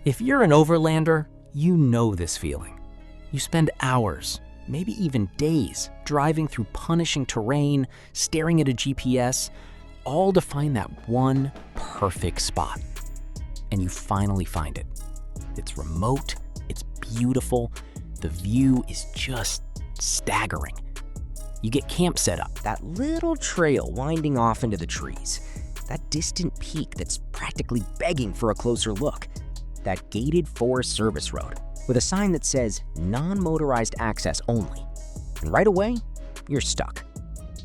If you're an overlander, you know this feeling. You spend hours, maybe even days, driving through punishing terrain, staring at a GPS, all to find that one perfect spot. And you finally find it. It's remote, it's beautiful, the view is just staggering. You get camp set up. That little trail winding off into the trees. That distant peak that's practically begging for a closer look. That gated Forest Service road with a sign that says non-motorized access only. And right away, you're stuck.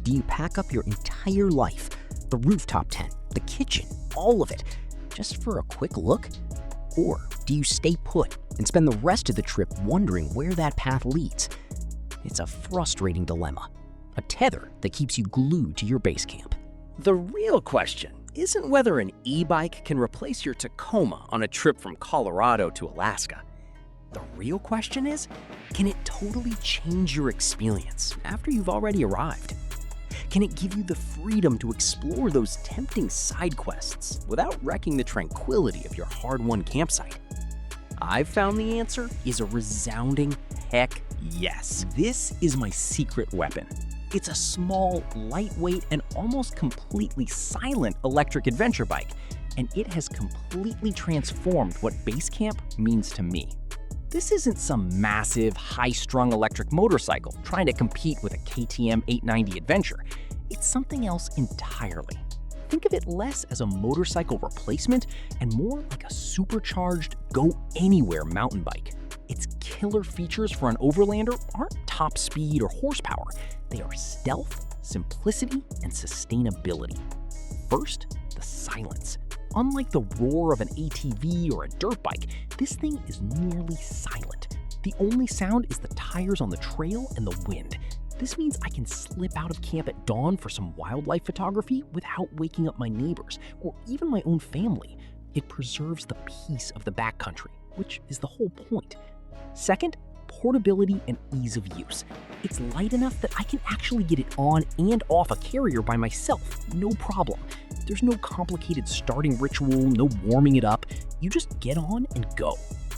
Do you pack up your entire life, the rooftop tent, the kitchen, all of it, just for a quick look? Or do you stay put and spend the rest of the trip wondering where that path leads? It's a frustrating dilemma, a tether that keeps you glued to your base camp. The real question isn't whether an e-bike can replace your Tacoma on a trip from Colorado to Alaska. The real question is, can it totally change your experience after you've already arrived? Can it give you the freedom to explore those tempting side quests without wrecking the tranquility of your hard-won campsite? I've found the answer is a resounding heck yes. This is my secret weapon. It's a small, lightweight, and almost completely silent electric adventure bike, and it has completely transformed what Basecamp means to me. This isn't some massive, high-strung electric motorcycle trying to compete with a KTM 890 Adventure. It's something else entirely. Think of it less as a motorcycle replacement and more like a supercharged, go-anywhere mountain bike. Its killer features for an overlander aren't top speed or horsepower. They are stealth, simplicity, and sustainability. First, the silence. Unlike the roar of an ATV or a dirt bike, this thing is nearly silent. The only sound is the tires on the trail and the wind. This means I can slip out of camp at dawn for some wildlife photography without waking up my neighbors or even my own family. It preserves the peace of the backcountry, which is the whole point. Second, portability and ease of use. It's light enough that I can actually get it on and off a carrier by myself, no problem. There's no complicated starting ritual, no warming it up. You just get on and go.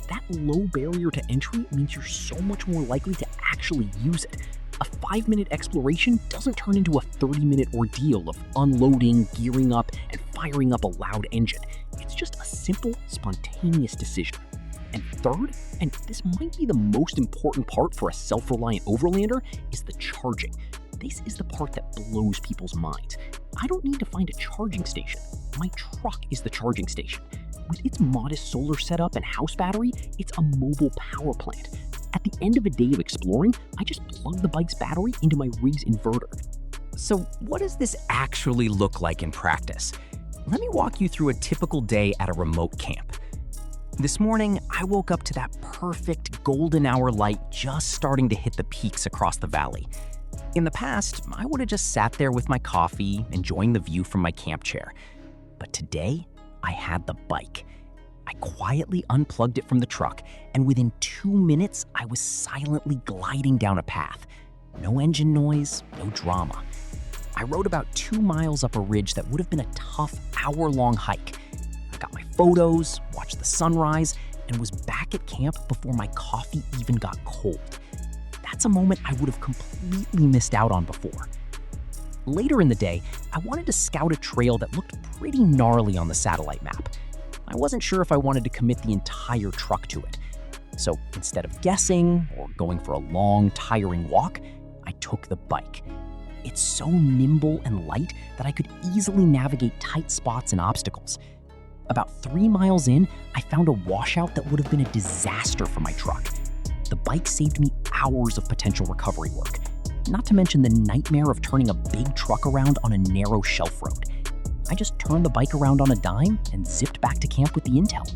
That low barrier to entry means you're so much more likely to actually use it. A 5-minute exploration doesn't turn into a 30-minute ordeal of unloading, gearing up, and firing up a loud engine. It's just a simple, spontaneous decision. And third, and this might be the most important part for a self-reliant overlander, is the charging. This is the part that blows people's minds. I don't need to find a charging station. My truck is the charging station. With its modest solar setup and house battery, it's a mobile power plant. At the end of a day of exploring, I just plug the bike's battery into my rig's inverter. So what does this actually look like in practice? Let me walk you through a typical day at a remote camp. This morning, I woke up to that perfect golden hour light just starting to hit the peaks across the valley. In the past, I would have just sat there with my coffee, enjoying the view from my camp chair. But today, I had the bike. I quietly unplugged it from the truck, and within 2 minutes, I was silently gliding down a path. No engine noise, no drama. I rode about 2 miles up a ridge that would have been a tough hour-long hike. I got my photos, watched the sunrise, and was back at camp before my coffee even got cold. That's a moment I would have completely missed out on before. Later in the day, I wanted to scout a trail that looked pretty gnarly on the satellite map. I wasn't sure if I wanted to commit the entire truck to it. So instead of guessing or going for a long, tiring walk, I took the bike. It's so nimble and light that I could easily navigate tight spots and obstacles. About 3 miles in, I found a washout that would have been a disaster for my truck. The bike saved me hours of potential recovery work, not to mention the nightmare of turning a big truck around on a narrow shelf road. I just turned the bike around on a dime and zipped back to camp with the intel.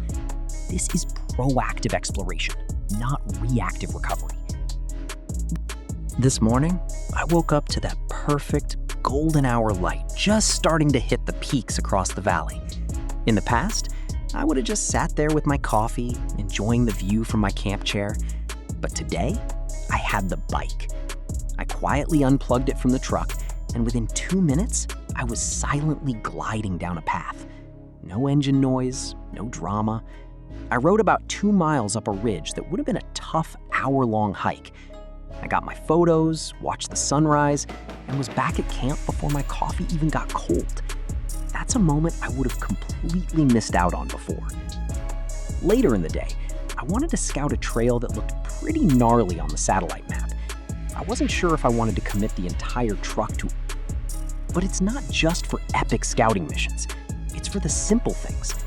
This is proactive exploration, not reactive recovery. This morning, I woke up to that perfect golden hour light just starting to hit the peaks across the valley. In the past, I would have just sat there with my coffee, enjoying the view from my camp chair. But today, I had the bike. I quietly unplugged it from the truck, and within 2 minutes, I was silently gliding down a path. No engine noise, no drama, I rode about 2 miles up a ridge that would have been a tough hour-long hike. I got my photos, watched the sunrise, and was back at camp before my coffee even got cold. That's a moment I would have completely missed out on before. Later in the day, I wanted to scout a trail that looked pretty gnarly on the satellite map. I wasn't sure if I wanted to commit the entire truck to it. But it's not just for epic scouting missions. It's for the simple things.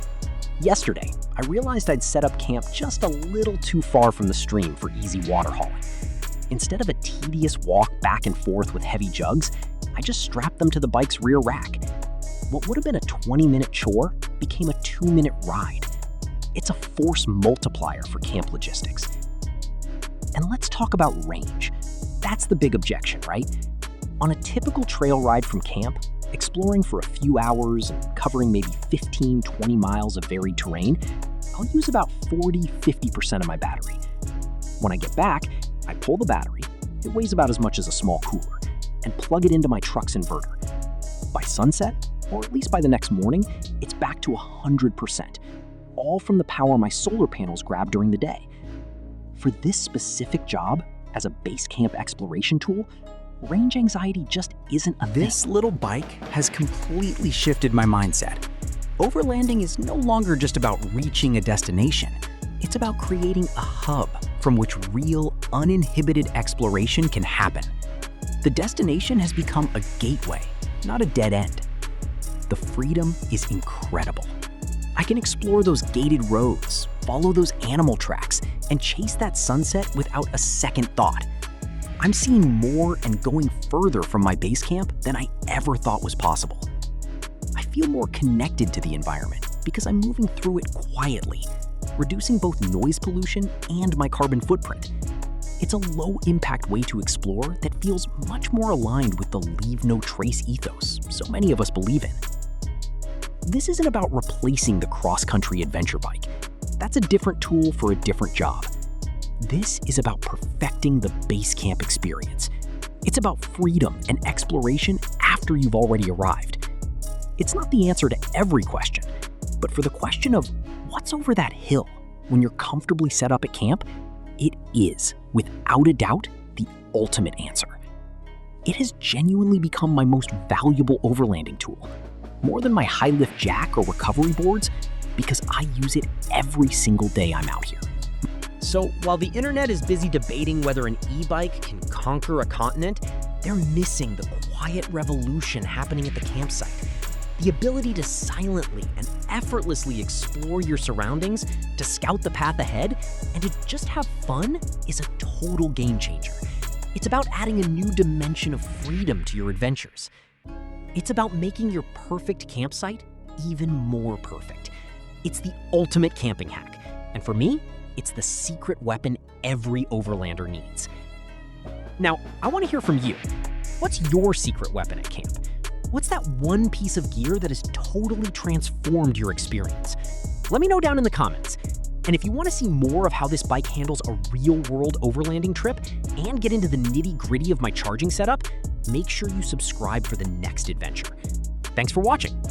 Yesterday, I realized I'd set up camp just a little too far from the stream for easy water hauling. Instead of a tedious walk back and forth with heavy jugs, I just strapped them to the bike's rear rack. What would have been a 20-minute chore became a 2-minute ride. It's a force multiplier for camp logistics. And let's talk about range. That's the big objection, right? On a typical trail ride from camp, exploring for a few hours and covering maybe 15-20 miles of varied terrain, I'll use about 40-50% of my battery. When I get back, I pull the battery, it weighs about as much as a small cooler, and plug it into my truck's inverter. By sunset, or at least by the next morning, it's back to 100%, all from the power my solar panels grab during the day. For this specific job, as a base camp exploration tool, range anxiety just isn't a thing. This little bike has completely shifted my mindset. Overlanding is no longer just about reaching a destination. It's about creating a hub from which real, uninhibited exploration can happen. The destination has become a gateway, not a dead end. The freedom is incredible. I can explore those gated roads, follow those animal tracks, and chase that sunset without a second thought. I'm seeing more and going further from my base camp than I ever thought was possible. I feel more connected to the environment because I'm moving through it quietly, reducing both noise pollution and my carbon footprint. It's a low-impact way to explore that feels much more aligned with the leave no trace ethos so many of us believe in. This isn't about replacing the cross-country adventure bike. That's a different tool for a different job. This is about perfecting the base camp experience. It's about freedom and exploration after you've already arrived. It's not the answer to every question, but for the question of what's over that hill when you're comfortably set up at camp, it is, without a doubt, the ultimate answer. It has genuinely become my most valuable overlanding tool, more than my high-lift jack or recovery boards, because I use it every single day I'm out here. So while the internet is busy debating whether an e-bike can conquer a continent, they're missing the quiet revolution happening at the campsite. The ability to silently and effortlessly explore your surroundings, to scout the path ahead, and to just have fun is a total game changer. It's about adding a new dimension of freedom to your adventures. It's about making your perfect campsite even more perfect. It's the ultimate camping hack. And for me, it's the secret weapon every overlander needs. Now, I want to hear from you. What's your secret weapon at camp? What's that one piece of gear that has totally transformed your experience? Let me know down in the comments. And if you want to see more of how this bike handles a real-world overlanding trip and get into the nitty-gritty of my charging setup, make sure you subscribe for the next adventure. Thanks for watching.